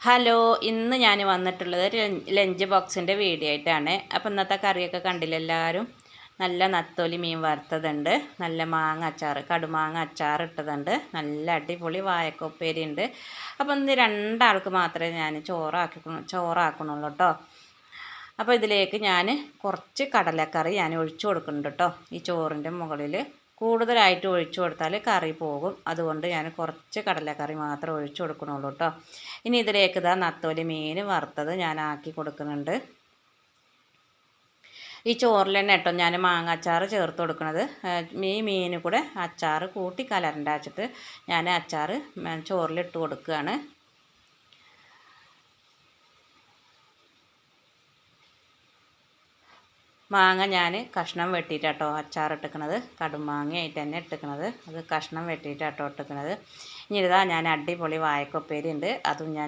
Hello, ഇന്ന് ഞാൻ വന്നിട്ടുള്ളത് ലഞ്ച് ബോക്സിൻ്റെ വീഡിയോ ആയിട്ടാണ്. അപ്പോൾ ഇന്നത്തെ കറിയൊക്കെ കണ്ടില്ല എല്ലാവരും. നല്ല നത്തോലി മീൻ വറുത്തതുണ്ട്, നല്ല മാങ്ങ അച്ചാർ, കടുമാങ്ങ അച്ചാർ ഇട്ടതുണ്ട്, നല്ല അടിപൊളി വാഴക്കൊപ്പേരി ഉണ്ട്. അപ്പോൾ ഇന്ന് രണ്ടാൾക്ക് മാത്രമേ ഞാൻ ചോറാക്കണുള്ളൂ കേട്ടോ. അപ്പോൾ ഇതിലേക്ക് ഞാൻ കുറച്ച് കടലക്കറി ഞാൻ ഒഴിച്ചു കൊടുക്കുന്നുണ്ട് കേട്ടോ. ഈ ചോറിൻ്റെ മുകളിൽ കൂടുതലായിട്ട് ഒഴിച്ചു കൊടുത്താൽ കറി പോകും. അതുകൊണ്ട് ഞാൻ കുറച്ച് കടലക്കറി മാത്രം ഒഴിച്ചു കൊടുക്കണുള്ളൂ കേട്ടോ. ഇനി ഇതിലേക്ക് നത്തോലി മീൻ വറുത്തത് ഞാൻ ആക്കി കൊടുക്കുന്നുണ്ട്. ഈ ചോറിൽ തന്നെ കേട്ടോ ഞാൻ മാങ്ങ അച്ചാർ ചേർത്ത് കൊടുക്കുന്നത്. മീൻ കൂടെ അച്ചാർ കൂട്ടി കലരണ്ടാച്ചിട്ട് ഞാൻ അച്ചാർ ചോറിലിട്ട് കൊടുക്കുകയാണ്. മാങ്ങ ഞാൻ കഷ്ണം വെട്ടിയിട്ടാട്ടോ അച്ചാറിട്ടിക്കണത്. കടുമാങ്ങയായിട്ട് തന്നെ ഇട്ടിക്കണത്. അത് കഷ്ണം വെട്ടിയിട്ടാട്ടോ ഇട്ടിക്കണത്. ഇനി ഇതാ ഞാൻ അടിപൊളി വാഴക്കൊപ്പേരി ഉണ്ട്, അതും ഞാൻ